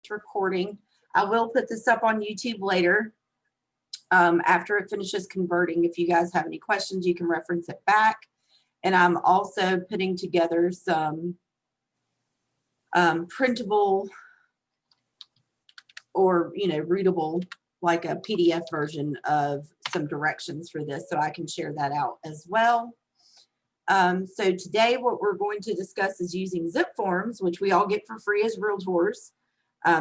it's recording. I will put this up on YouTube later after it finishes converting. If you guys have any questions, you can reference it back. And I'm also putting together some printable or, you know, readable, like a PDF version of some directions for this, so I can share that out as well. So today what we're going to discuss is using Zipforms, which we all get for free as realtors.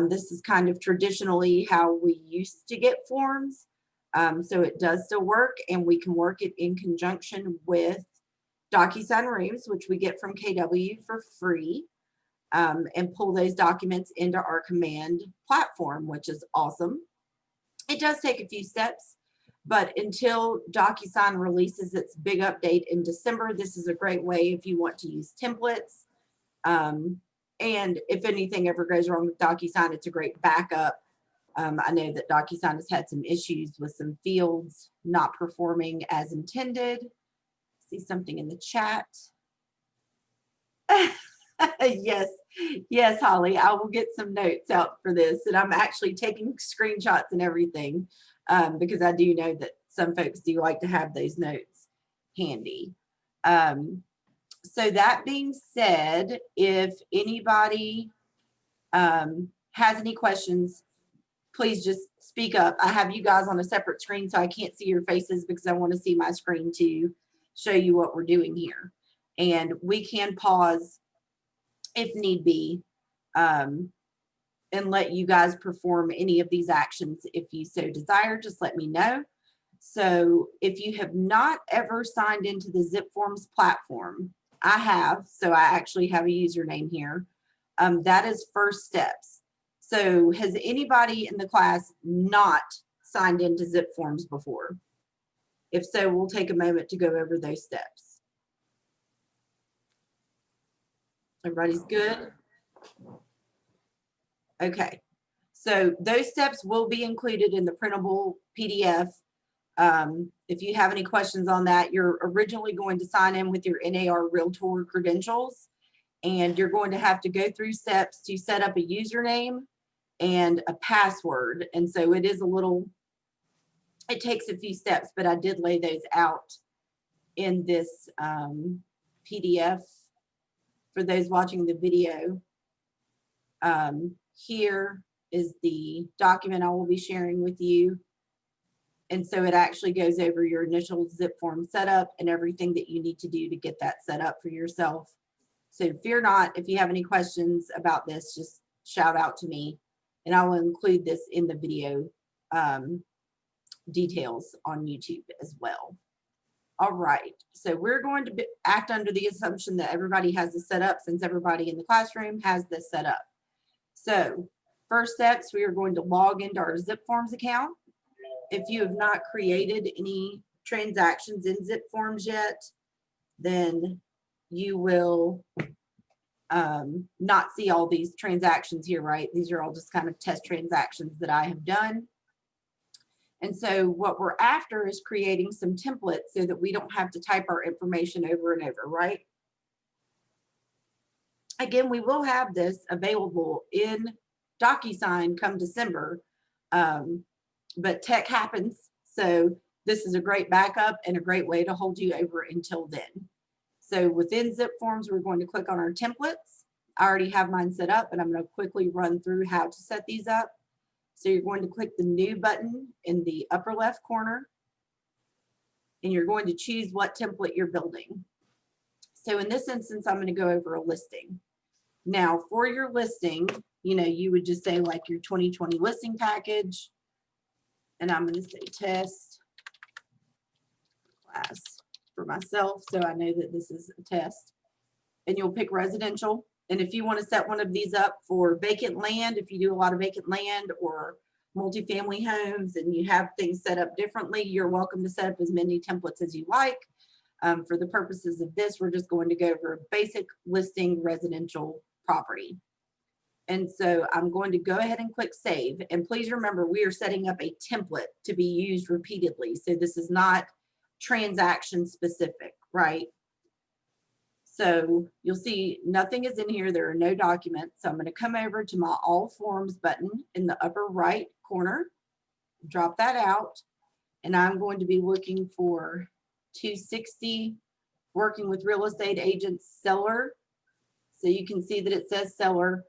This is kind of traditionally how we used to get forms. So it does still work, and we can work it in conjunction with Docusign Rooms, which we get from KW for free. And pull those documents into our command platform, which is awesome. It does take a few steps, but until Docusign releases its big update in December, this is a great way if you want to use templates. And if anything ever goes wrong with Docusign, it's a great backup. I know that Docusign has had some issues with some fields not performing as intended. See something in the chat. Yes, Holly, I will get some notes out for this, and I'm actually taking screenshots and everything because I do know that some folks do like to have those notes handy. So that being said, if anybody has any questions, please just speak up. I have you guys on a separate screen, so I can't see your faces because I want to see my screen to show you what we're doing here. And we can pause if need be, and let you guys perform any of these actions if you so desire. Just let me know. So if you have not ever signed into the Zipforms platform, I have, so I actually have a username here. That is first steps. So has anybody in the class not signed into Zipforms before? If so, we'll take a moment to go over those steps. Everybody's good? Okay, so those steps will be included in the printable PDF. If you have any questions on that, you're originally going to sign in with your NAR Realtor credentials, and you're going to have to go through steps to set up a username and a password. And so it is a little, it takes a few steps, but I did lay those out in this PDF. For those watching the video, here is the document I will be sharing with you. And so it actually goes over your initial Zipform setup and everything that you need to do to get that set up for yourself. So fear not, if you have any questions about this, just shout out to me, and I will include this in the video details on YouTube as well. All right, so we're going to act under the assumption that everybody has this set up, since everybody in the classroom has this set up. So first steps, we are going to log into our Zipforms account. If you have not created any transactions in Zipforms yet, then you will not see all these transactions here, right? These are all just kind of test transactions that I have done. And so what we're after is creating some templates so that we don't have to type our information over and over, right? Again, we will have this available in Docusign come December, but tech happens. So this is a great backup and a great way to hold you over until then. So within Zipforms, we're going to click on our templates. I already have mine set up, but I'm going to quickly run through how to set these up. So you're going to click the new button in the upper left corner, and you're going to choose what template you're building. So in this instance, I'm going to go over a listing. Now for your listing, you know, you would just say like your 2020 listing package, and I'm going to say test class for myself, so I know that this is a test. And you'll pick residential. And if you want to set one of these up for vacant land, if you do a lot of vacant land or multifamily homes and you have things set up differently, you're welcome to set up as many templates as you like. For the purposes of this, we're just going to go over a basic listing residential property. And so I'm going to go ahead and click save. And please remember, we are setting up a template to be used repeatedly. So this is not transaction specific, right? So you'll see nothing is in here. There are no documents. So I'm going to come over to my All Forms button in the upper right corner, drop that out, and I'm going to be looking for 260, working with real estate agents, seller. So you can see that it says seller.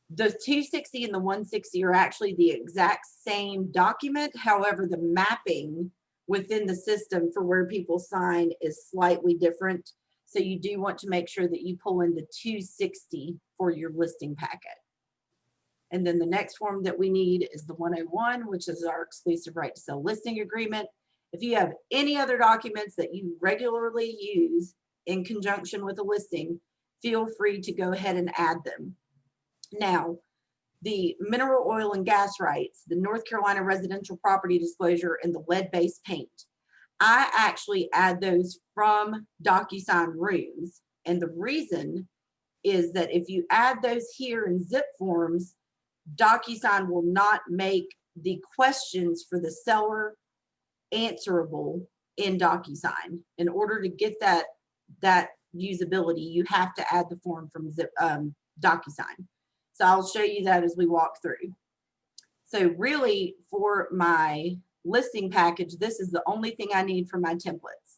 The 260 and the 160 are actually the exact same document. However, the mapping within the system for where people sign is slightly different. So you do want to make sure that you pull in the 260 for your listing packet. And then the next form that we need is the 101, which is our exclusive right to sell listing agreement. If you have any other documents that you regularly use in conjunction with a listing, feel free to go ahead and add them. Now, the mineral oil and gas rights, the North Carolina residential property disclosure, and the lead-based paint, I actually add those from Docusign Rooms. And the reason is that if you add those here in Zipforms, Docusign will not make the questions for the seller answerable in Docusign. In order to get that usability, you have to add the form from Docusign. So I'll show you that as we walk through. So really, for my listing package, this is the only thing I need for my templates.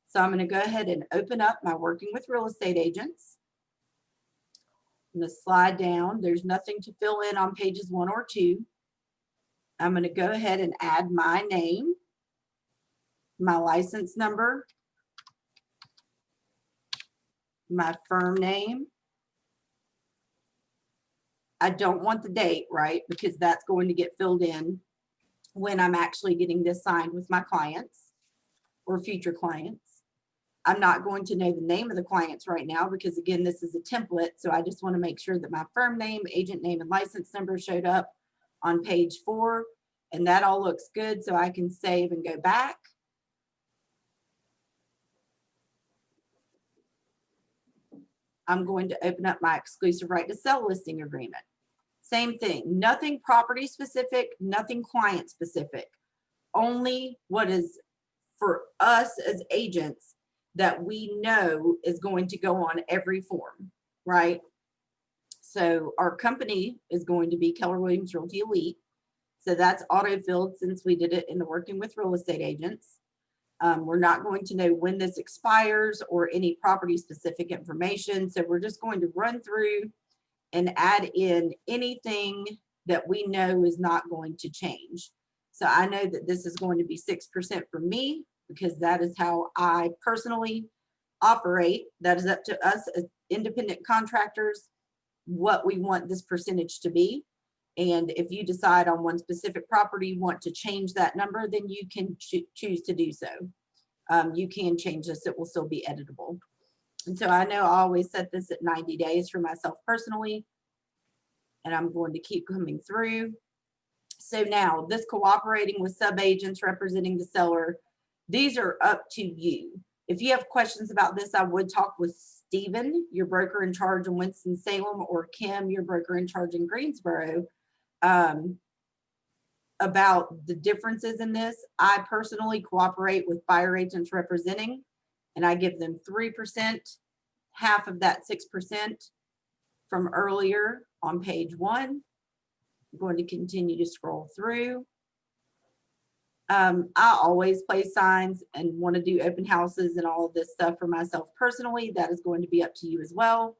So I'm going to go ahead and open up my Working with Real Estate Agents. I'm going to slide down. There's nothing to fill in on pages 1 or 2. I'm going to go ahead and add my name, my license number, my firm name. I don't want the date, right? Because that's going to get filled in when I'm actually getting this signed with my clients or future clients. I'm not going to know the name of the clients right now because, again, this is a template. So I just want to make sure that my firm name, agent name, and license number showed up on page 4. And that all looks good. So I can save and go back. I'm going to open up my exclusive right to sell listing agreement. Same thing, nothing property specific, nothing client specific, only what is for us as agents that we know is going to go on every form, right? So our company is going to be Keller Williams Realty Elite. So that's auto-filled since we did it in the Working with Real Estate Agents. We're not going to know when this expires or any property specific information. So we're just going to run through and add in anything that we know is not going to change. So I know that this is going to be 6% for me because that is how I personally operate. That is up to us as independent contractors what we want this percentage to be. And if you decide on one specific property you want to change that number, then you can choose to do so. You can change this, it will still be editable. And so I know I always set this at 90 days for myself personally, and I'm going to keep coming through. So now this cooperating with sub-agents representing the seller, these are up to you. If you have questions about this, I would talk with Stephen, your broker in charge in Winston-Salem, or Kim, your broker in charge in Greensboro, about the differences in this. I personally cooperate with buyer agents representing, and I give them 3%, half of that 6% from earlier on page 1. I'm going to continue to scroll through. I always place signs and want to do open houses and all of this stuff for myself personally. That is going to be up to you as well.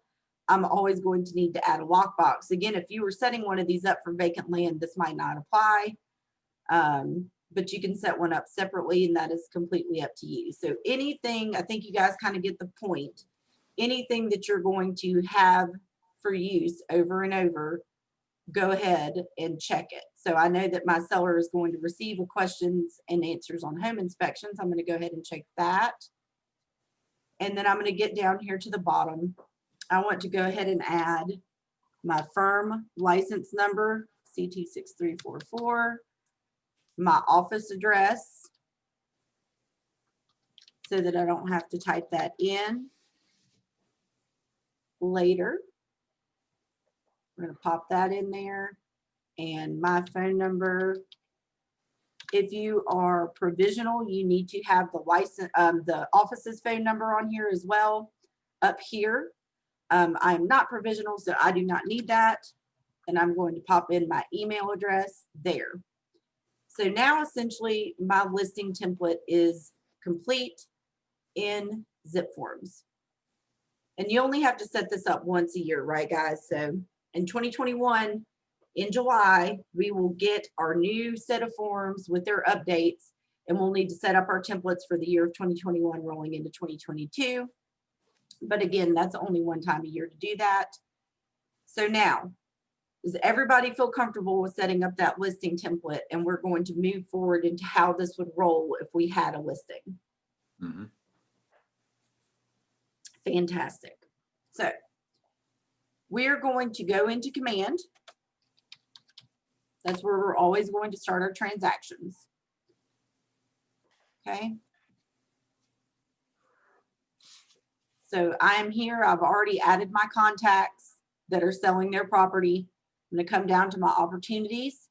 I'm always going to need to add a lockbox. Again, if you were setting one of these up for vacant land, this might not apply. But you can set one up separately, and that is completely up to you. So anything, I think you guys kind of get the point. Anything that you're going to have for use over and over, go ahead and check it. So I know that my seller is going to receive questions and answers on home inspections. I'm going to go ahead and check that. And then I'm going to get down here to the bottom. I want to go ahead and add my firm license number, CT6344, my office address, so that I don't have to type that in later. We're going to pop that in there, and my phone number. If you are provisional, you need to have the license, the office's phone number on here as well. up here. I'm not provisional, so I do not need that. And I'm going to pop in my email address there. So now essentially my listing template is complete in Zipforms. And you only have to set this up once a year, right, guys? So in 2021, in July, we will get our new set of forms with their updates, and we'll need to set up our templates for the year of 2021 rolling into 2022. But again, that's only one time a year to do that. So now, does everybody feel comfortable with setting up that listing template? And we're going to move forward into how this would roll if we had a listing. Mm-hmm. Fantastic. So we're going to go into command. That's where we're always going to start our transactions. Okay. So I'm here. I've already added my contacts that are selling their property. I'm going to come down to my opportunities.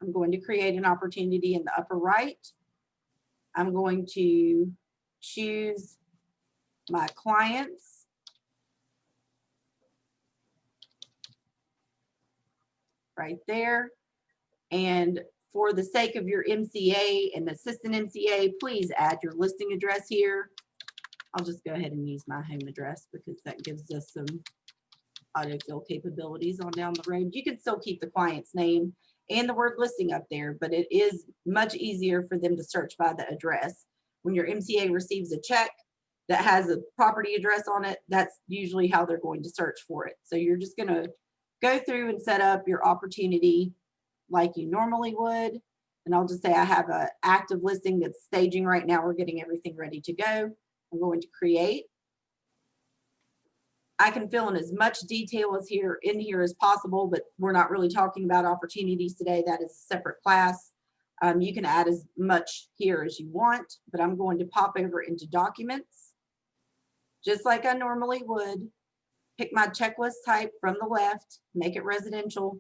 I'm going to create an opportunity in the upper right. I'm going to choose my clients. Right there. And for the sake of your MCA and assistant MCA, please add your listing address here. I'll just go ahead and use my home address because that gives us some autofill capabilities on down the road. You can still keep the client's name and the word listing up there, but it is much easier for them to search by the address. When your MCA receives a check that has a property address on it, that's usually how they're going to search for it. So you're just going to go through and set up your opportunity like you normally would. And I'll just say I have an active listing that's staging right now. We're getting everything ready to go. I'm going to create. I can fill in as much detail as in here as possible, but we're not really talking about opportunities today. That is a separate class. You can add as much here as you want, but I'm going to pop over into documents, just like I normally would. Pick my checklist type from the left, make it residential.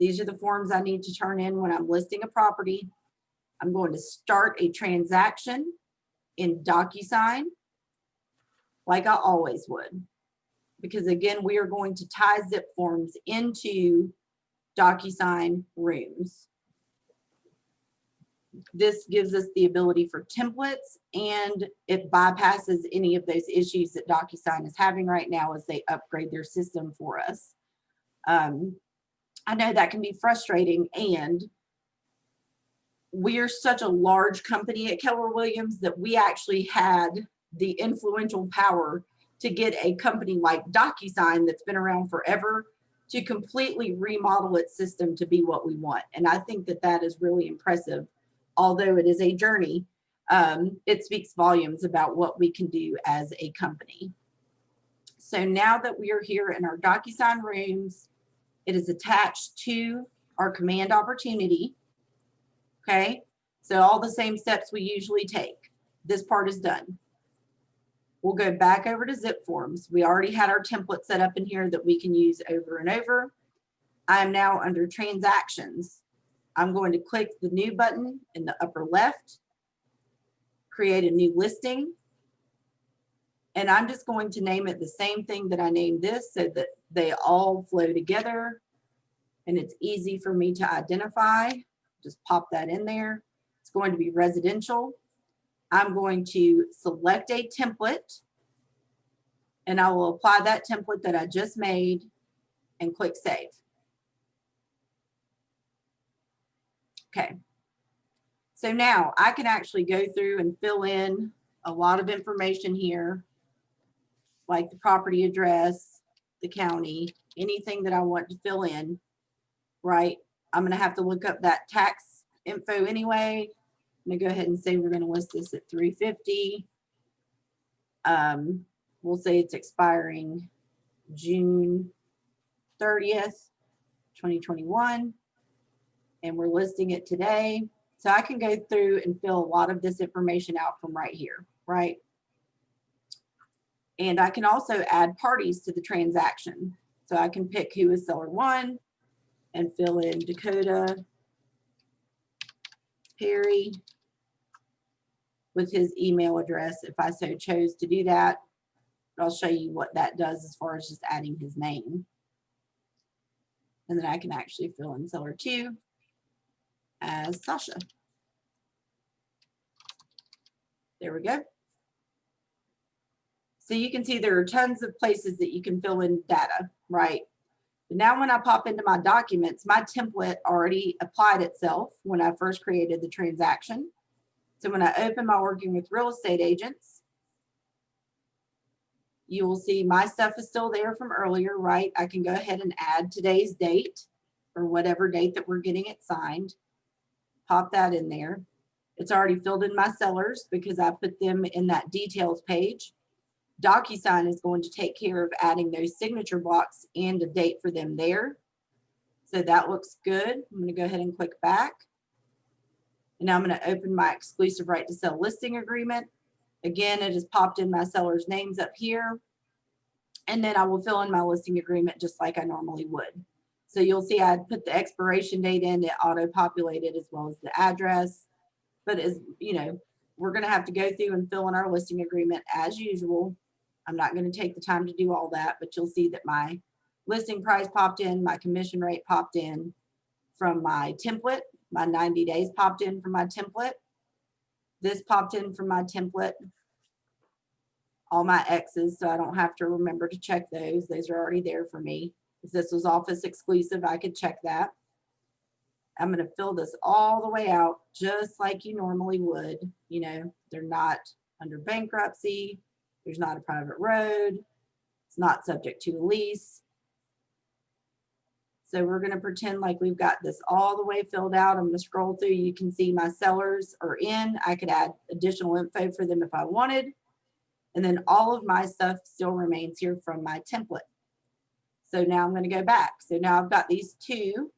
These are the forms I need to turn in when I'm listing a property. I'm going to start a transaction in Docusign, like I always would. Because again, we are going to tie Zipforms into Docusign Rooms. This gives us the ability for templates, and it bypasses any of those issues that Docusign is having right now as they upgrade their system for us. I know that can be frustrating, and we're such a large company at Keller Williams that we actually had the influential power to get a company like Docusign that's been around forever to completely remodel its system to be what we want. And I think that that is really impressive. Although it is a journey, it speaks volumes about what we can do as a company. So now that we are here in our Docusign Rooms, it is attached to our command opportunity. Okay, so all the same steps we usually take. This part is done. We'll go back over to Zipforms. We already had our template set up in here that we can use over and over. I am now under transactions. I'm going to click the new button in the upper left, create a new listing. And I'm just going to name it the same thing that I named this so that they all flow together and it's easy for me to identify. Just pop that in there. It's going to be residential. I'm going to select a template and I will apply that template that I just made and click save. Okay. So now I can actually go through and fill in a lot of information here, like the property address, the county, anything that I want to fill in, right? I'm going to have to look up that tax info anyway. I'm going to go ahead and say we're going to list this at $350. We'll say it's expiring June 30th, 2021, and we're listing it today. So I can go through and fill a lot of this information out from right here, right? And I can also add parties to the transaction. So I can pick who is seller one and fill in Dakota, Perry, with his email address if I so chose to do that. I'll show you what that does as far as just adding his name. And then I can actually fill in seller 2 as Sasha. There we go. So you can see there are tons of places that you can fill in data, right? But now when I pop into my documents, my template already applied itself when I first created the transaction. So when I open my working with real estate agents, you will see my stuff is still there from earlier, right? I can go ahead and add today's date or whatever date that we're getting it signed. Pop that in there. It's already filled in my sellers because I put them in that details page. Docusign is going to take care of adding those signature blocks and a date for them there. So that looks good. I'm going to go ahead and click back. And now I'm going to open my exclusive right to sell listing agreement. Again, it has popped in my sellers' names up here. And then I will fill in my listing agreement just like I normally would. So you'll see I put the expiration date in, it auto-populated as well as the address. But as you know, we're going to have to go through and fill in our listing agreement as usual. I'm not going to take the time to do all that, but you'll see that my listing price popped in, my commission rate popped in from my template, my 90 days popped in from my template. This popped in from my template. All my X's, so I don't have to remember to check those. Those are already there for me. If this was office exclusive, I could check that. I'm going to fill this all the way out just like you normally would. You know, they're not under bankruptcy. There's not a private road. It's not subject to a lease. So we're going to pretend like we've got this all the way filled out. I'm going to scroll through. You can see my sellers are in. I could add additional info for them if I wanted. And then all of my stuff still remains here from my template. So now I'm going to go back. So now I've got these 2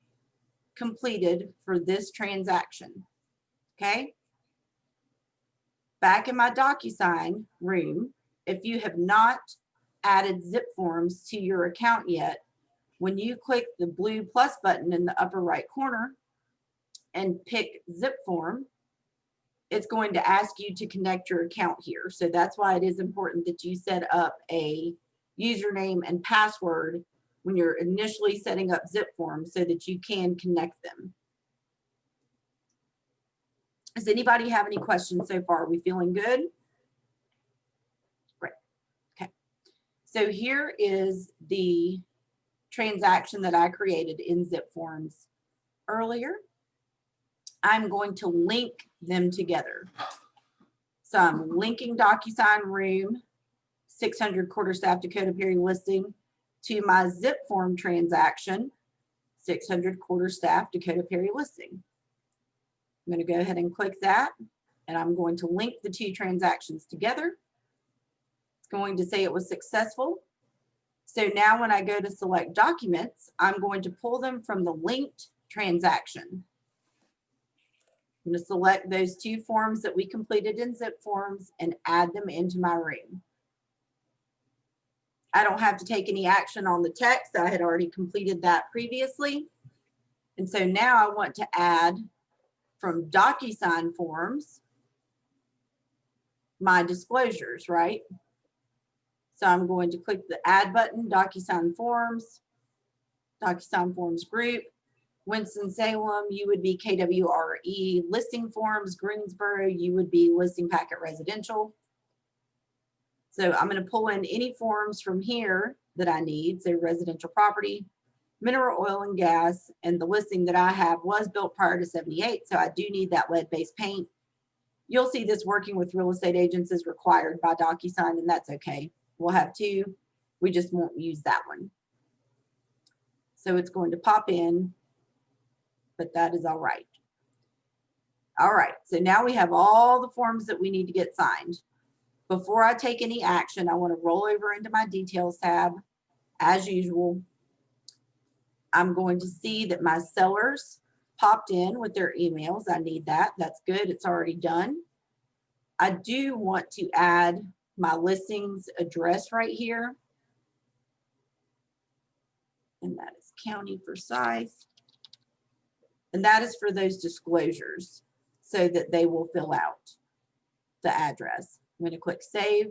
completed for this transaction. Okay. Back in my Docusign room, if you have not added Zipforms to your account yet, when you click the blue plus button in the upper right corner and pick Zipform, it's going to ask you to connect your account here. So that's why it is important that you set up a username and password when you're initially setting up Zipforms so that you can connect them. Does anybody have any questions so far? Are we feeling good? Great. Okay. So here is the transaction that I created in Zipforms earlier. I'm going to link them together. So I'm linking Docusign Room 600 quarterstaff Dakota Perry listing to my Zipform transaction 600 quarterstaff Dakota Perry listing. I'm going to go ahead and click that, and I'm going to link the 2 transactions together. It's going to say it was successful. So now when I go to select documents, I'm going to pull them from the linked transaction. I'm going to select those 2 forms that we completed in Zipforms and add them into my room. I don't have to take any action on the text. I had already completed that previously. And so now I want to add from Docusign forms my disclosures, right? So I'm going to click the add button, Docusign forms group. Winston-Salem, you would be KWRE listing forms. Greensboro, you would be listing packet residential. So I'm going to pull in any forms from here that I need. So residential property, mineral oil and gas, and the listing that I have was built prior to 78. So I do need that lead-based paint. You'll see this working with real estate agents is required by Docusign, and that's okay. We'll have 2. We just won't use that one. So it's going to pop in, but that is all right. All right, so now we have all the forms that we need to get signed. Before I take any action, I want to roll over into my details tab. As usual, I'm going to see that my sellers popped in with their emails. I need that. That's good. It's already done. I do want to add my listings address right here. And that is county for size. And that is for those disclosures so that they will fill out. the address. I'm going to click save.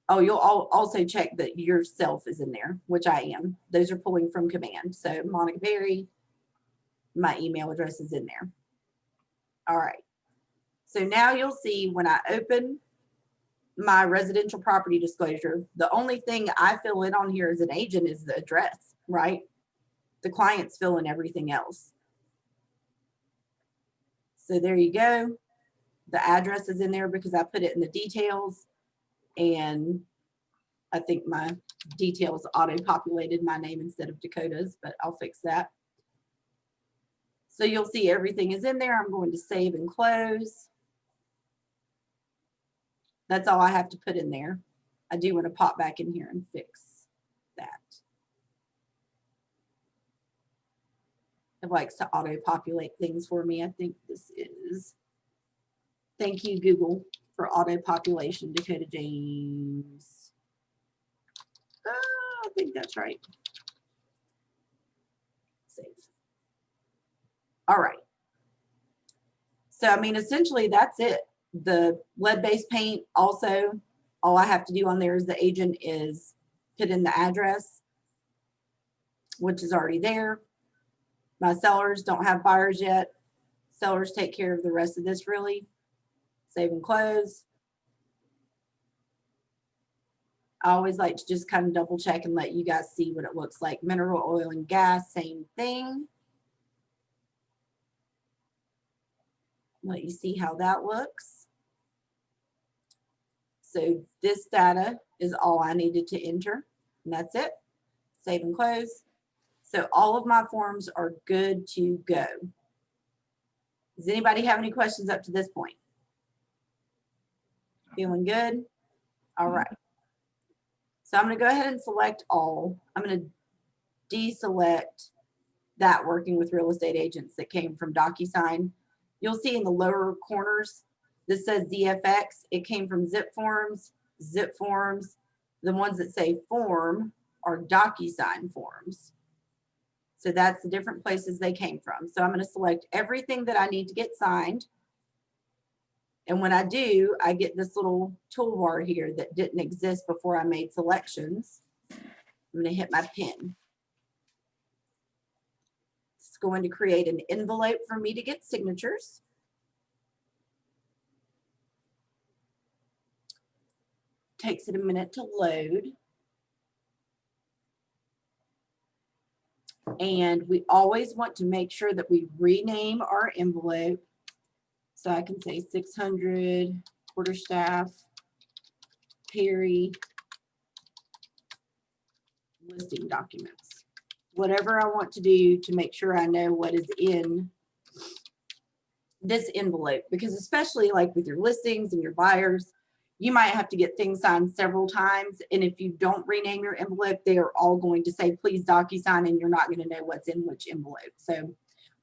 Oh, you'll also check that yourself is in there, which I am. Those are pulling from command. So Monica Berry, my email address is in there. All right. So now you'll see when I open my residential property disclosure, the only thing I fill in on here as an agent is the address, right? The clients fill in everything else. So there you go. The address is in there because I put it in the details, and I think my details auto-populated my name instead of Dakota's, but I'll fix that. So you'll see everything is in there. I'm going to save and close. That's all I have to put in there. I do want to pop back in here and fix that. It likes to auto-populate things for me. I think this is, thank you, Google, for auto-population, Dakota James. I think that's right. Save. All right. So, I mean, essentially, that's it. The lead-based paint, also, all I have to do on there is the agent is put in the address, which is already there. My sellers don't have buyers yet. Sellers take care of the rest of this, really. Save and close. I always like to just kind of double check and let you guys see what it looks like. Mineral oil and gas, same thing. Let you see how that looks. So this data is all I needed to enter, and that's it. Save and close. So all of my forms are good to go. Does anybody have any questions up to this point? Feeling good? All right. So I'm going to go ahead and select all. I'm going to deselect that working with real estate agents that came from Docusign. You'll see in the lower corners, this says DFX. It came from Zipforms. Zipforms, the ones that say form are Docusign forms. So that's the different places they came from. So I'm going to select everything that I need to get signed. And when I do, I get this little toolbar here that didn't exist before I made selections. I'm going to hit my pen. It's going to create an envelope for me to get signatures. Takes it a minute to load. And we always want to make sure that we rename our envelope. So I can say 600 quarterstaff Perry listing documents. Whatever I want to do to make sure I know what is in this envelope, because especially like with your listings and your buyers, you might have to get things signed several times. And if you don't rename your envelope, they are all going to say, please DocuSign, and you're not going to know what's in which envelope. So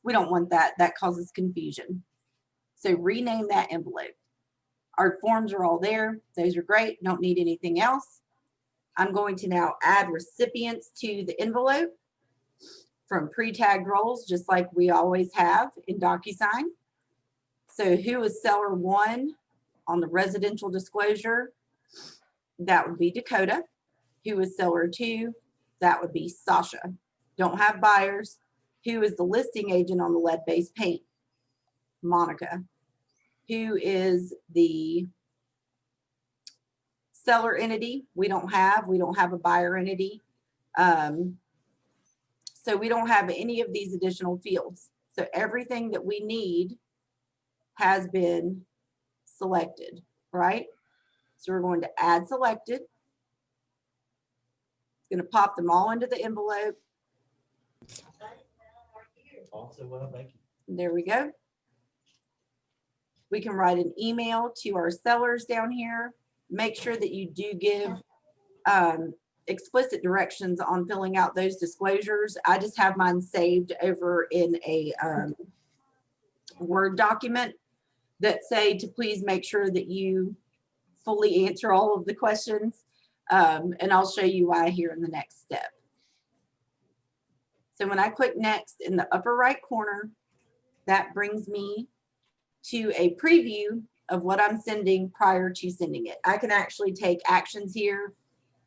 we don't want that. That causes confusion. So rename that envelope. Our forms are all there. Those are great. Don't need anything else. I'm going to now add recipients to the envelope from pre-tagged roles, just like we always have in DocuSign. So who is seller 1 on the residential disclosure? That would be Dakota. Who is seller 2? That would be Sasha. Don't have buyers. Who is the listing agent on the lead-based paint? Monica. Who is the seller entity? We don't have a buyer entity. So we don't have any of these additional fields. So everything that we need has been selected, right? So we're going to add selected. It's going to pop them all into the envelope. Also, well, thank you. There we go. We can write an email to our sellers down here. Make sure that you do give explicit directions on filling out those disclosures. I just have mine saved over in a Word document that say to please make sure that you fully answer all of the questions. And I'll show you why here in the next step. So when I click next in the upper right corner, that brings me to a preview of what I'm sending prior to sending it. I can actually take actions here,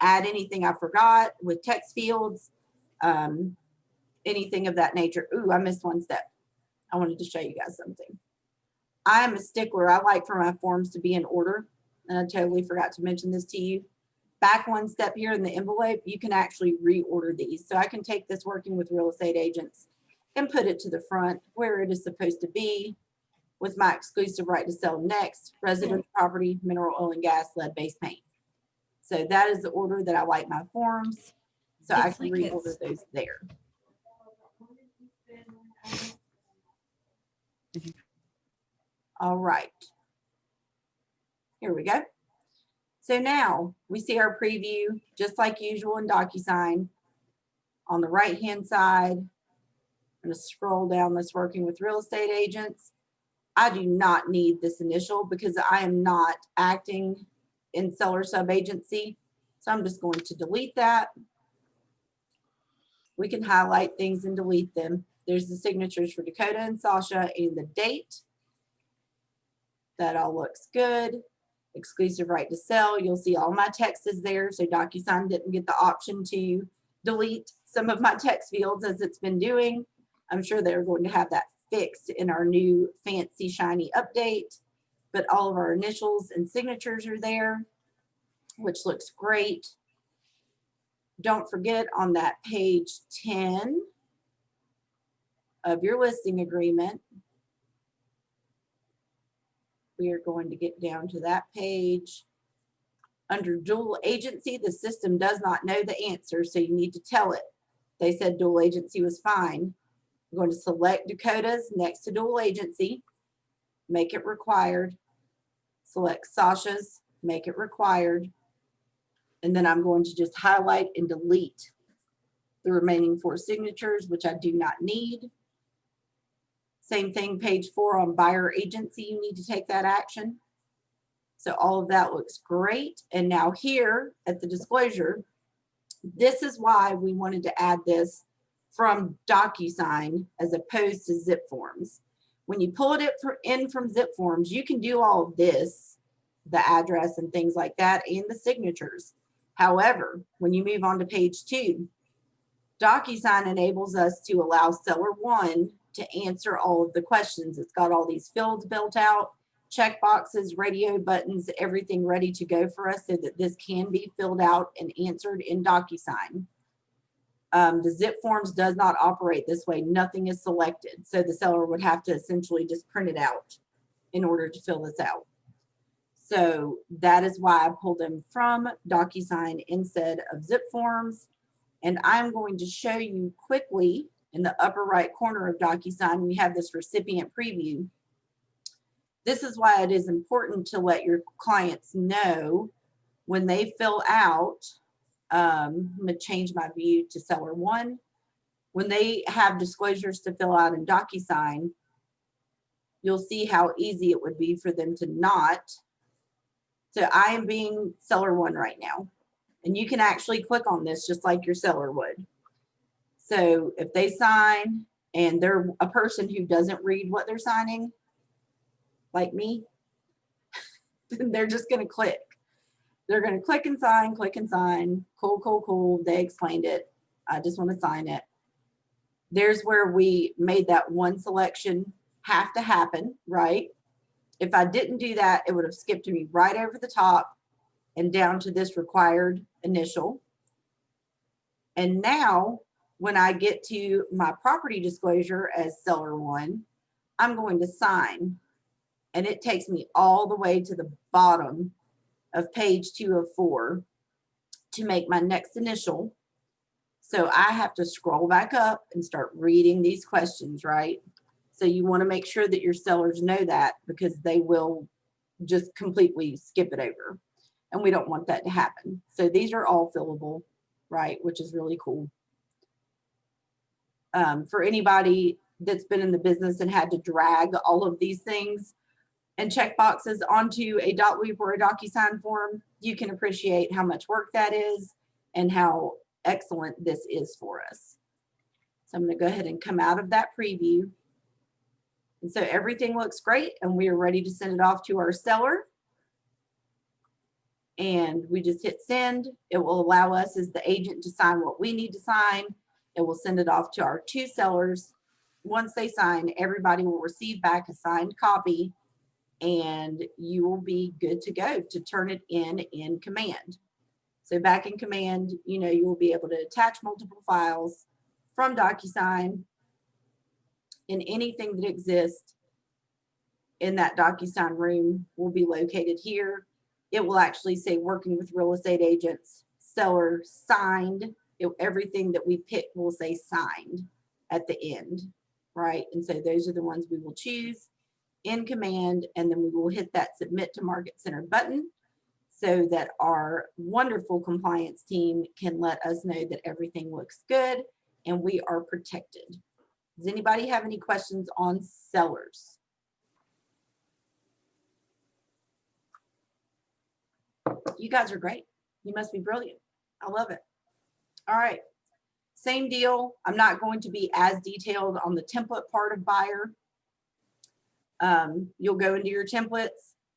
add anything I forgot with text fields, anything of that nature. Ooh, I missed one step. I wanted to show you guys something. I am a stickler. I like for my forms to be in order. And I totally forgot to mention this to you. Back one step here in the envelope, you can actually reorder these. So I can take this working with real estate agents and put it to the front where it is supposed to be with my exclusive right to sell next, residential property, mineral oil and gas, lead-based paint. So that is the order that I like my forms. So I can reorder those there. All right. Here we go. So now we see our preview just like usual in Docusign. On the right-hand side, I'm going to scroll down this working with real estate agents. I do not need this initial because I am not acting in seller sub-agency. So I'm just going to delete that. We can highlight things and delete them. There's the signatures for Dakota and Sasha and the date. That all looks good. Exclusive right to sell. You'll see all my text is there. So Docusign didn't get the option to delete some of my text fields as it's been doing. I'm sure they're going to have that fixed in our new fancy shiny update, but all of our initials and signatures are there, which looks great. Don't forget on that page 10 of your listing agreement, we are going to get down to that page. Under dual agency, the system does not know the answer, so you need to tell it. They said dual agency was fine. I'm going to select Dakota's next to dual agency, make it required. Select Sasha's, make it required. And then I'm going to just highlight and delete the remaining 4 signatures, which I do not need. Same thing, page 4 on buyer agency, you need to take that action. So all of that looks great. And now here at the disclosure, this is why we wanted to add this from Docusign as opposed to Zipforms. When you pull it in from Zipforms, you can do all of this, the address and things like that, and the signatures. However, when you move on to page 2, Docusign enables us to allow seller 1 to answer all of the questions. It's got all these fields built out, check boxes, radio buttons, everything ready to go for us so that this can be filled out and answered in Docusign. The Zipforms does not operate this way. Nothing is selected. So the seller would have to essentially just print it out in order to fill this out. So that is why I pulled them from Docusign instead of Zipforms. And I'm going to show you quickly in the upper right corner of Docusign, we have this recipient preview. This is why it is important to let your clients know when they fill out, I'm going to change my view to seller 1. When they have disclosures to fill out in Docusign, you'll see how easy it would be for them to not. So I am being seller 1 right now. And you can actually click on this just like your seller would. So if they sign and they're a person who doesn't read what they're signing, like me, then they're just going to click. They're going to click and sign, cool, cool, cool. They explained it. I just want to sign it. There's where we made that one selection have to happen, right? If I didn't do that, it would have skipped me right over the top and down to this required initial. And now when I get to my property disclosure as seller 1, I'm going to sign. And it takes me all the way to the bottom of page 2 of 4 to make my next initial. So I have to scroll back up and start reading these questions, right? So you want to make sure that your sellers know that, because they will just completely skip it over. And we don't want that to happen. So these are all fillable, right? Which is really cool. For anybody that's been in the business and had to drag all of these things and check boxes onto a .loop or a Docusign form, you can appreciate how much work that is and how excellent this is for us. So I'm going to go ahead and come out of that preview. And so everything looks great and we are ready to send it off to our seller. And we just hit send. It will allow us as the agent to sign what we need to sign. It will send it off to our 2 sellers. Once they sign, everybody will receive back a signed copy and you will be good to go to turn it in Command. So back in Command, you know, you will be able to attach multiple files from Docusign, and anything that exists in that Docusign room will be located here. It will actually say working with real estate agents, seller signed. Everything that we pick will say signed at the end, right? And so those are the ones we will choose in Command, and then we will hit that submit to Market Center button so that our wonderful compliance team can let us know that everything looks good and we are protected. Does anybody have any questions on sellers? You guys are great. You must be brilliant. I love it. All right. Same deal. I'm not going to be as detailed on the template part of buyer. You'll go into your templates.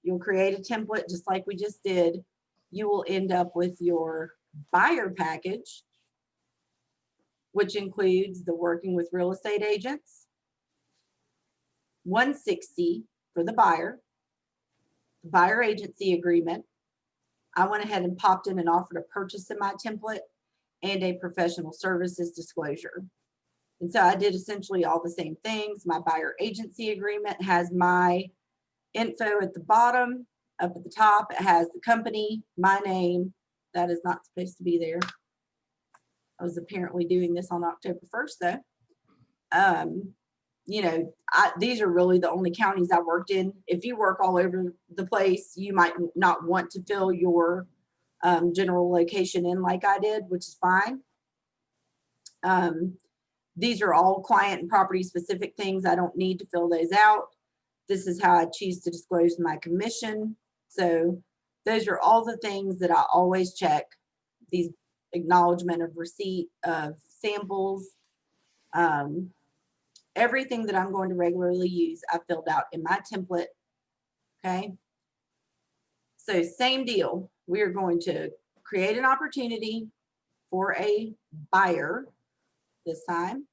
You'll create a template just like we just did. You will end up with your buyer package, which includes the working with real estate agents, 160 for the buyer agency agreement. I went ahead and popped in and offered a purchase in my template and a professional services disclosure. And so I did essentially all the same things. My buyer agency agreement has my info at the bottom. Up at the top, it has the company, my name. That is not supposed to be there. I was apparently doing this on October 1st though. You know, these are really the only counties I worked in. If you work all over the place, you might not want to fill your general location in like I did, which is fine. These are all client and property specific things. I don't need to fill those out. This is how I choose to disclose my commission. So those are all the things that I always check. These acknowledgement of receipt of samples, everything that I'm going to regularly use, I filled out in my template. Okay. So same deal. We are going to create an opportunity for a buyer this time.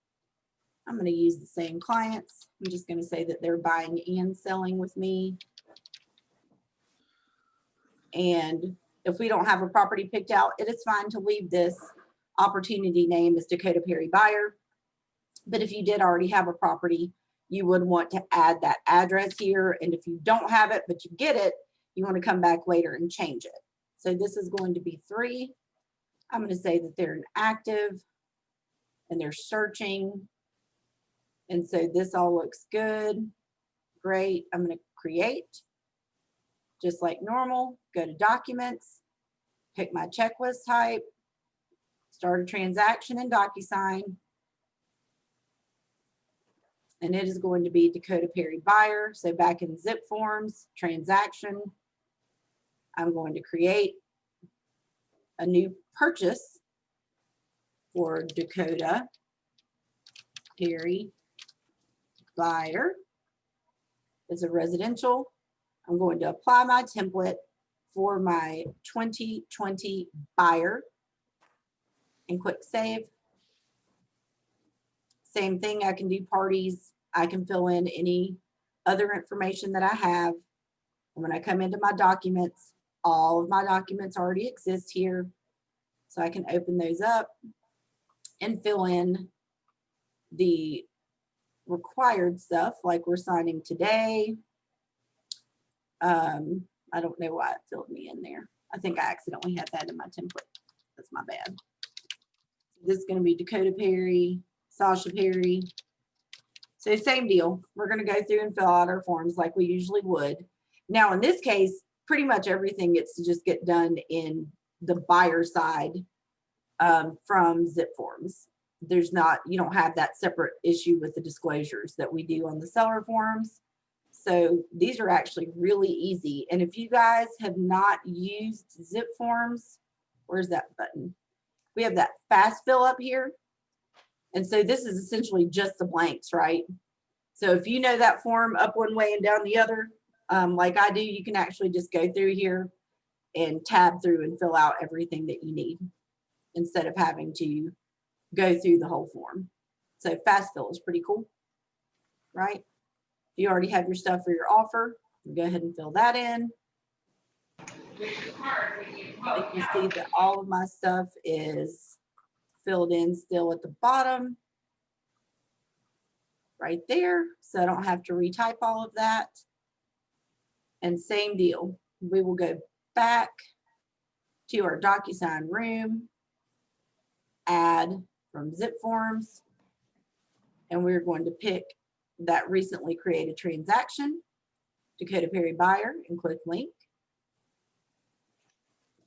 I'm going to use the same clients. I'm just going to say that they're buying and selling with me. And if we don't have a property picked out, it is fine to leave this opportunity name as Dakota Perry Buyer. But if you did already have a property, you would want to add that address here. And if you don't have it, but you get it, you want to come back later and change it. So this is going to be 3. I'm going to say that they're inactive and they're searching. And so this all looks good. Great. I'm going to create just like normal. Go to documents, pick my checklist type, start a transaction in Docusign. And it is going to be Dakota Perry Buyer. So back in Zipforms, transaction, I'm going to create a new purchase for Dakota Perry Buyer. It's a residential. I'm going to apply my template for my 2020 buyer and click save. Same thing, I can do parties. I can fill in any other information that I have. And when I come into my documents, all of my documents already exist here. So I can open those up and fill in the required stuff like we're signing today. I don't know why it filled me in there. I think I accidentally had that in my template. That's my bad. This is going to be Dakota Perry, Sasha Perry. So same deal. We're going to go through and fill out our forms like we usually would. Now in this case, pretty much everything gets to just get done in the buyer side from Zipforms. There's not, you don't have that separate issue with the disclosures that we do on the seller forms. So these are actually really easy. And if you guys have not used Zipforms, where's that button? We have that fast fill up here. And so this is essentially just the blanks, right? So if you know that form up one way and down the other, like I do, you can actually just go through here and tab through and fill out everything that you need instead of having to go through the whole form. So fast fill is pretty cool, right? If you already have your stuff for your offer, go ahead and fill that in. Like you see that all of my stuff is filled in still at the bottom right there, so I don't have to retype all of that. And same deal, we will go back to our Docusign room, add from Zipforms, and we're going to pick that recently created transaction, Dakota Perry buyer, and click link.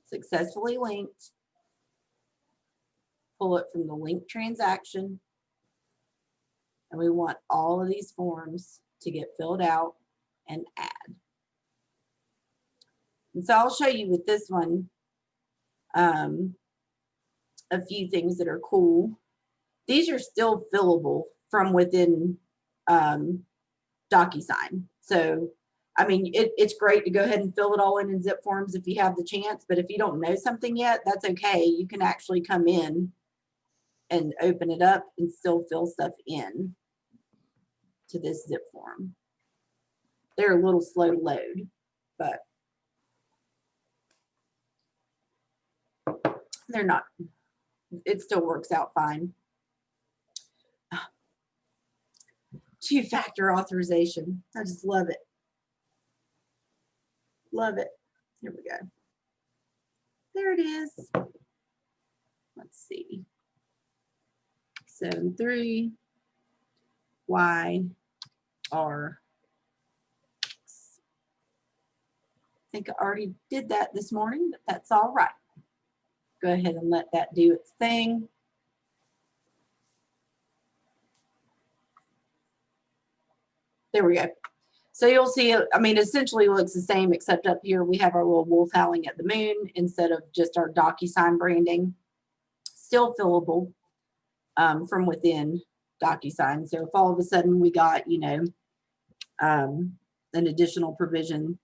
Successfully linked. Pull it from the link transaction, and we want all of these forms to get filled out and add. And so I'll show you with this one a few things that are cool. These are still fillable from within Docusign. So, I mean, it's great to go ahead and fill it all in Zipforms if you have the chance, but if you don't know something yet, that's okay. You can actually come in and open it up and still fill stuff in to this zip form. They're a little slow to load, but they're not, it still works out fine. Two-factor authorization. I just love it. Love it. Here we go. There it is. Let's see. 73 Y R. I think I already did that this morning, but that's all right. Go ahead and let that do its thing. There we go. So you'll see, I mean, essentially it looks the same, except up here we have our little wolf howling at the moon instead of just our Docusign branding. Still fillable from within Docusign. So if all of a sudden we got, you know, an additional provision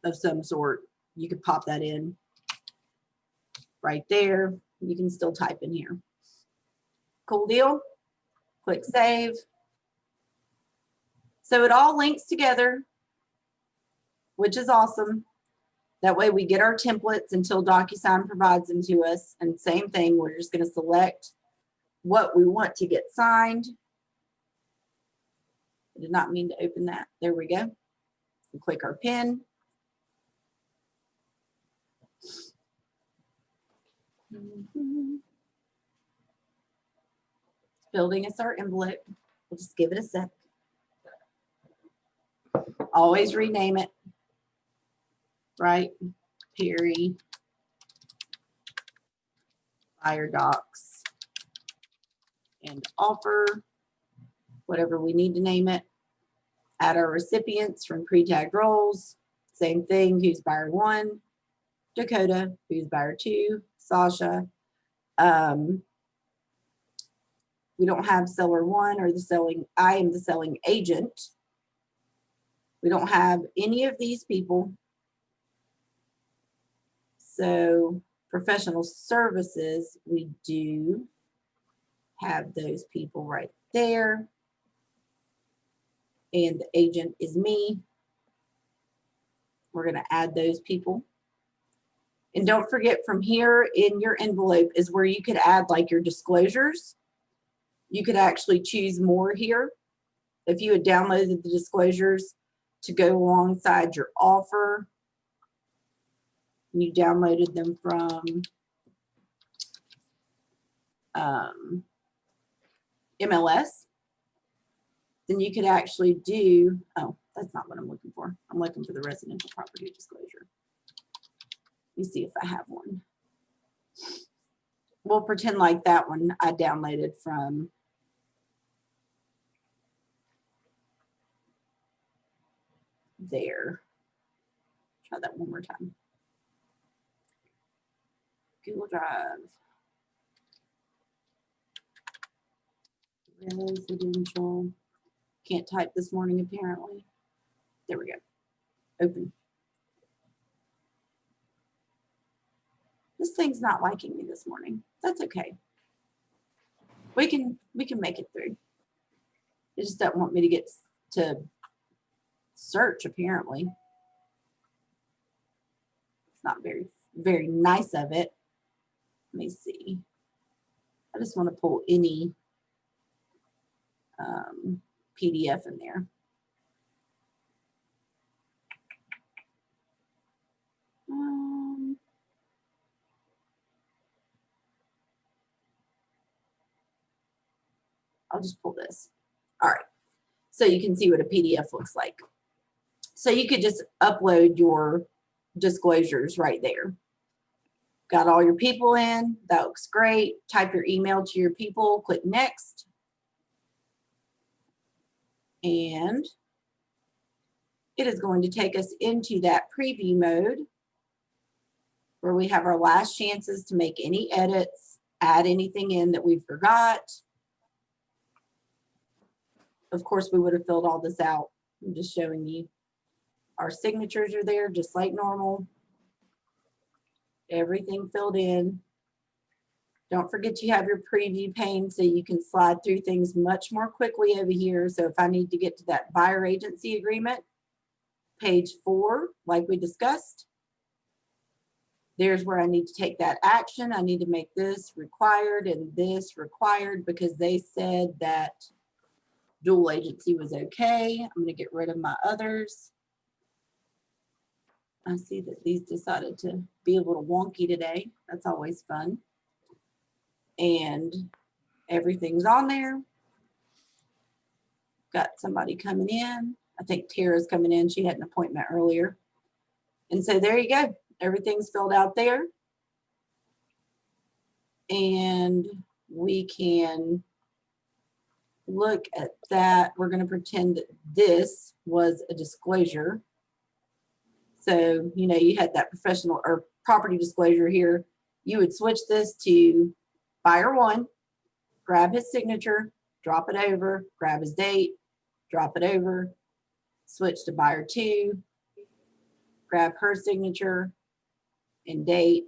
of some sort, you could pop that in right there. You can still type in here. Cool deal. Click save. So it all links together, which is awesome. That way we get our templates until Docusign provides them to us. And same thing, we're just going to select what we want to get signed. I did not mean to open that. There we go. We click our pen. Building us our envelope. We'll just give it a sec. Always rename it, right? Perry buyer docs and offer, whatever we need to name it. Add our recipients from pre-tagged roles. Same thing, who's buyer 1, Dakota, who's buyer 2, Sasha. We don't have seller 1 or the selling, I am the selling agent. We don't have any of these people. So professional services, we do have those people right there. And the agent is me. We're going to add those people. And don't forget, from here in your envelope is where you could add like your disclosures. You could actually choose more here. If you had downloaded the disclosures to go alongside your offer, you downloaded them from MLS, then you could actually do, oh, that's not what I'm looking for. I'm looking for the residential property disclosure. Let me see if I have one. We'll pretend like that one I downloaded from there. Try that one more time. Google Drive. Residential Can't type this morning, apparently. There we go. Open. This thing's not liking me this morning. That's okay. We can make it through. It just doesn't want me to get to search, apparently. It's not very nice of it. Let me see. I just want to pull any PDF in there. I'll just pull this. All right. So you can see what a PDF looks like. So you could just upload your disclosures right there. Got all your people in. That looks great. Type your email to your people. Click next. And it is going to take us into that preview mode where we have our last chances to make any edits, add anything in that we forgot. Of course, we would have filled all this out. I'm just showing you. Our signatures are there just like normal. Everything filled in. Don't forget you have your preview pane so you can slide through things much more quickly over here. So if I need to get to that buyer agency agreement, page 4, like we discussed, there's where I need to take that action. I need to make this required and this required because they said that dual agency was okay. I'm going to get rid of my others. I see that these decided to be a little wonky today. That's always fun. And everything's on there. Got somebody coming in. I think Tara's coming in. She had an appointment earlier. And so there you go. Everything's filled out there. And we can look at that. We're going to pretend that this was a disclosure. So, you know, you had that professional or property disclosure here. You would switch this to buyer 1, grab his signature, drop it over, grab his date, drop it over, switch to buyer 2, grab her signature and date,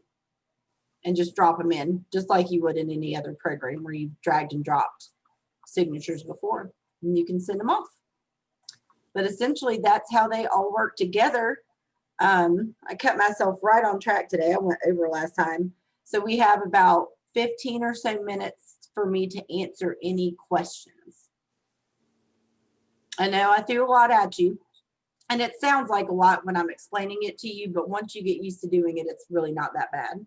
and just drop them in, just like you would in any other program where you've dragged and dropped signatures before, and you can send them off. But essentially, that's how they all work together. I kept myself right on track today. I went over last time. So we have about 15 or so minutes for me to answer any questions. I know I threw a lot at you, and it sounds like a lot when I'm explaining it to you, but once you get used to doing it, it's really not that bad.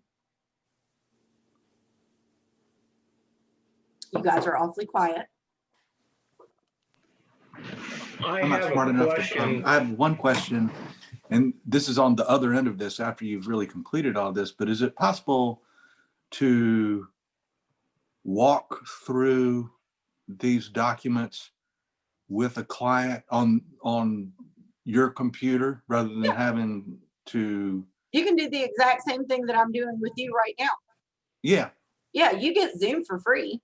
You guys are awfully quiet. I'm not smart enough to. I have one question, and this is on the other end of this after you've really completed all this, but is it possible to walk through these documents with a client on your computer rather than having to? You can do the exact same thing that I'm doing with you right now. Yeah. Yeah, you get Zoom for free.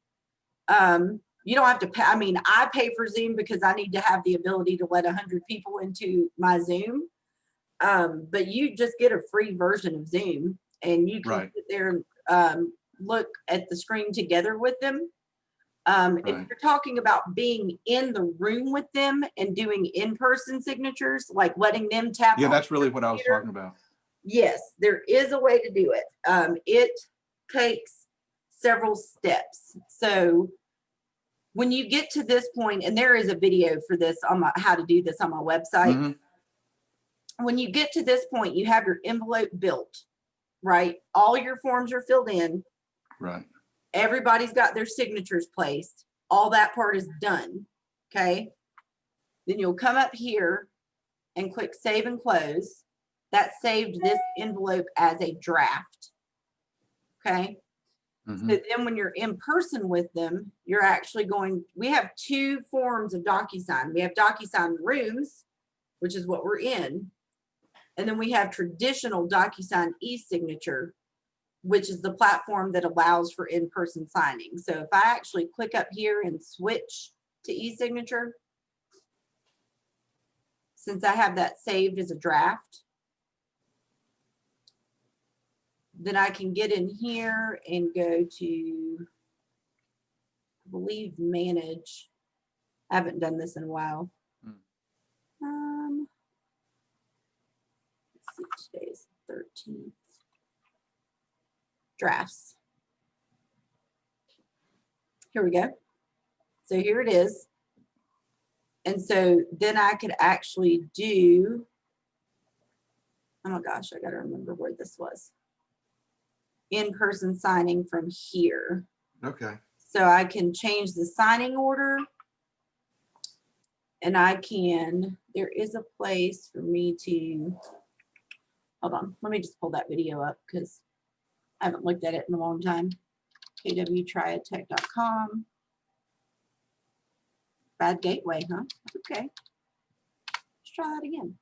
You don't have to pay. I mean, I pay for Zoom because I need to have the ability to let 100 people into my Zoom. But you just get a free version of Zoom, and you can sit there and look at the screen together with them. If you're talking about being in the room with them and doing in-person signatures, like letting them tap. Yeah, that's really what I was talking about. Yes, there is a way to do it. It takes several steps. So when you get to this point, and there is a video for this on how to do this on my website. Mm-hmm. When you get to this point, you have your envelope built, right? All your forms are filled in. Right. Everybody's got their signatures placed. All that part is done. Okay. Then you'll come up here and click save and close. That saved this envelope as a draft. Okay. Mm-hmm. So then when you're in person with them, you're actually we have 2 forms of Docusign. We have Docusign Rooms, which is what we're in. And then we have traditional Docusign e-signature, which is the platform that allows for in-person signing. So if I actually click up here and switch to e-signature, since I have that saved as a draft, then I can get in here and go to, I believe, manage. I haven't done this in a while. Let's see, today is 13th. Drafts. Here we go. So here it is. And so then I could actually do, oh my gosh, I got to remember where this was. In-person signing from here. Okay. So I can change the signing order. And I can, there is a place for me to, hold on, let me just pull that video up because I haven't looked at it in a long time. kwtriadtech.com. Bad gateway, huh? Okay. Let's try that again.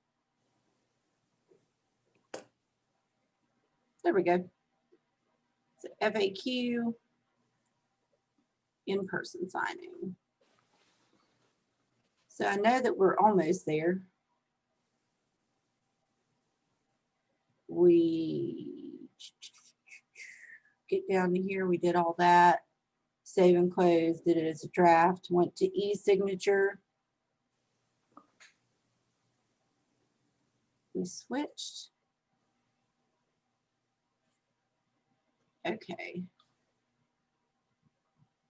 There we go. So FAQ, in-person signing. So I know that we're almost there. We get down to here, we did all that. Save and close, did it as a draft, went to e-signature. We switched. Okay.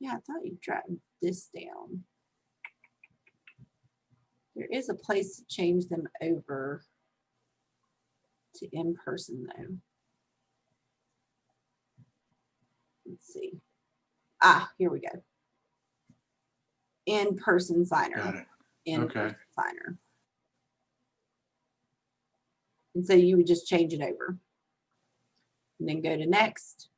Yeah, I thought you dropped this down. There is a place to change them over to in-person though. Let's see. Ah, here we go. In-person signer. Got it. In-person signer. And so you would just change it over. And then go to next.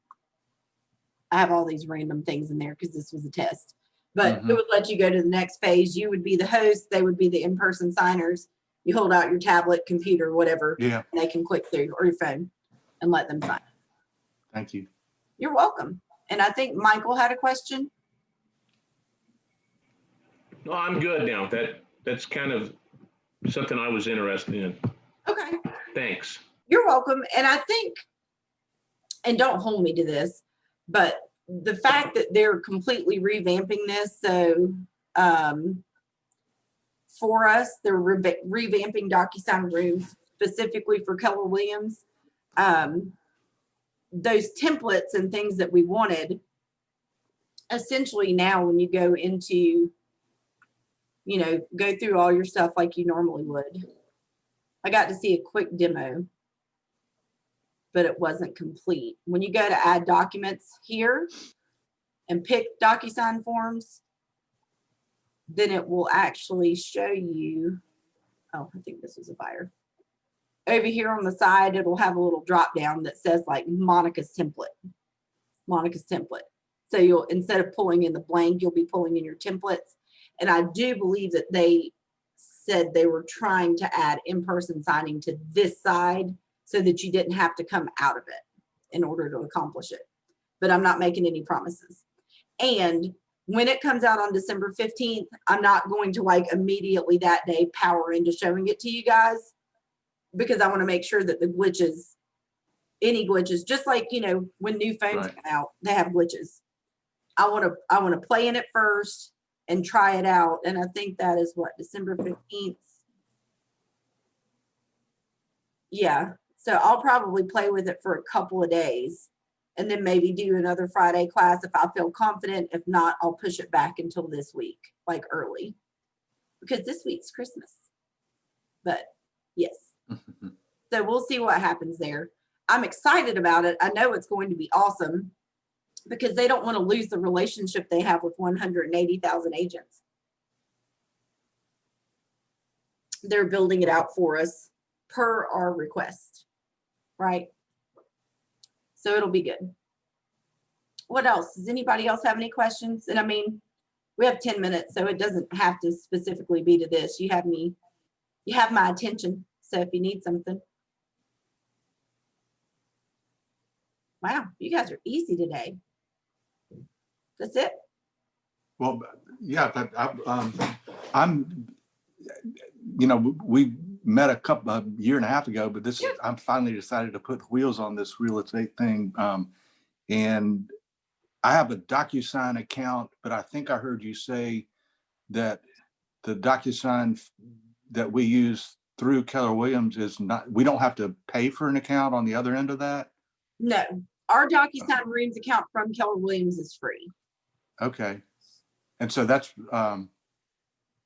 I have all these random things in there because this was a test. But it would let you go to the next phase. You would be the host. They would be the in-person signers. You hold out your tablet, computer, whatever. Yeah. And they can click through, or your phone, and let them sign. Thank you. You're welcome. And I think Michael had a question. No, I'm good now. That's kind of something I was interested in. Okay. Thanks. You're welcome. And I think, and don't hold me to this, but the fact that they're completely revamping this, so for us, they're revamping Docusign Rooms specifically for Keller Williams. Those templates and things that we wanted, essentially now when you go into, you know, go through all your stuff like you normally would. I got to see a quick demo, but it wasn't complete. When you go to add documents here and pick Docusign forms, then it will actually show you, oh, I think this was a buyer. Over here on the side, it'll have a little drop down that says like Monica's template. Monica's template. So you'll, instead of pulling in the blank, you'll be pulling in your templates. And I do believe that they said they were trying to add in-person signing to this side so that you didn't have to come out of it in order to accomplish it. But I'm not making any promises. And when it comes out on December 15th, I'm not going to like immediately that day power into showing it to you guys, because I want to make sure that the glitches, any glitches, just like, you know, when new phones come out, they have glitches. I want to play in it first and try it out. And I think that is what, December 15th. Yeah. So I'll probably play with it for a couple of days and then maybe do another Friday class if I feel confident. If not, I'll push it back until this week, like early, because this week's Christmas. But yes. So we'll see what happens there. I'm excited about it. I know it's going to be awesome because they don't want to lose the relationship they have with 180,000 agents. They're building it out for us per our request, right? So it'll be good. What else? Does anybody else have any questions? And I mean, we have 10 minutes, so it doesn't have to specifically be to this. You have me, you have my attention. So if you need something. Wow, you guys are easy today. That's it. Well, yeah, but I'm, you know, we met a year and a half ago, but this I'm finally decided to put wheels on this real estate thing. And I have a Docusign account, but I think I heard you say that the Docusign that we use through Keller Williams is not, we don't have to pay for an account on the other end of that? No, our Docusign Rooms account from Keller Williams is free. Okay. And so that's,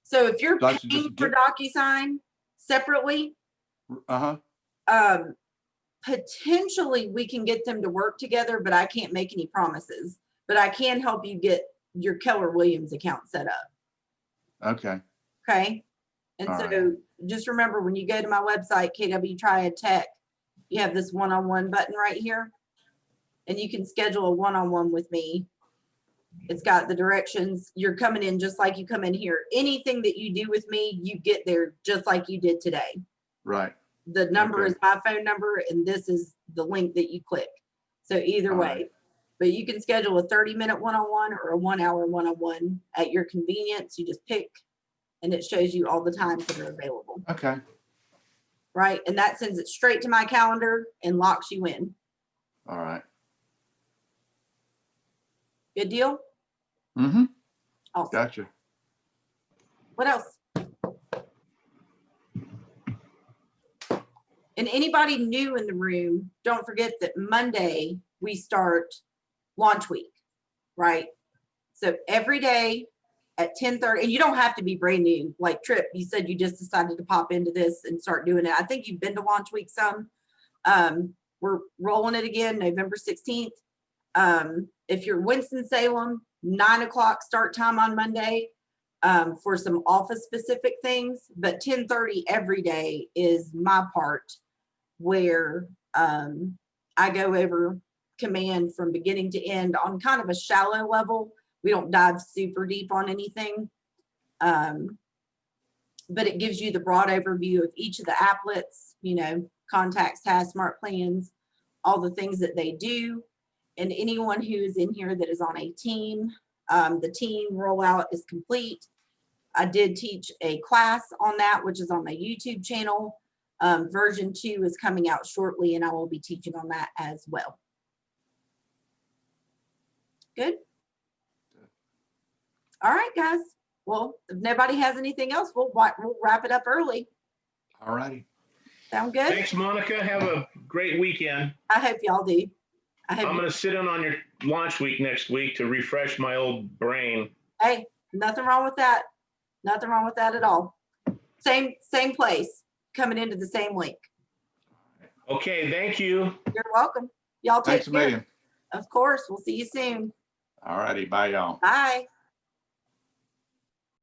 So if you're So I should paying just for get- Docusign separately, potentially we can get them to work together, but I can't make any promises. But I can help you get your Keller Williams account set up. okay. Okay. And All so right. just remember, when you go to my website, KW Triad Tech, you have this one-on-one button right here. And you can schedule a one-on-one with me. It's got the directions. You're coming in just like you come in here. Anything that you do with me, you get there just like you did today. Right. The number Okay. is my phone number, and this is the link that you click. So either All way, right. but you can schedule a 30-minute one-on-one or a 1-hour one-on-one at your convenience. You just pick, and it shows you all the times that are available. Okay. Right. And that sends it straight to my calendar and locks you in. All right. Good deal? Mm-hmm. Awesome. Gotcha. What else? And anybody new in the room, don't forget that Monday we start launch week, right? So every day at 10:30, and you don't have to be brand new. Like Trip, you said you just decided to pop into this and start doing it. I think you've been to launch week some. We're rolling it again November 16th. If you're Winston-Salem, 9 o'clock start time on Monday for some office specific things, but 10:30 every day is my part where I go over command from beginning to end on kind of a shallow level. We don't dive super deep on anything, but it gives you the broad overview of each of the applets, you know, contacts, tasks, smart plans, all the things that they do. And anyone who is in here that is on a team, the team rollout is complete. I did teach a class on that, which is on my YouTube channel. Version 2 is coming out shortly, and I will be teaching on that as well. Good. All right, guys. Well, if nobody has anything else, we'll wrap it up early. All righty. Sound good? Thanks, Monica. Have a great weekend. I hope y'all do. I I'm hope. going to sit in on your launch week next week to refresh my old brain. Hey, nothing wrong with that. Nothing wrong with that at all. Same place, coming into the same link. Okay, thank you. You're welcome. Y'all take Thanks a care. million. Of course. We'll see you soon. All righty. Bye, y'all. Bye.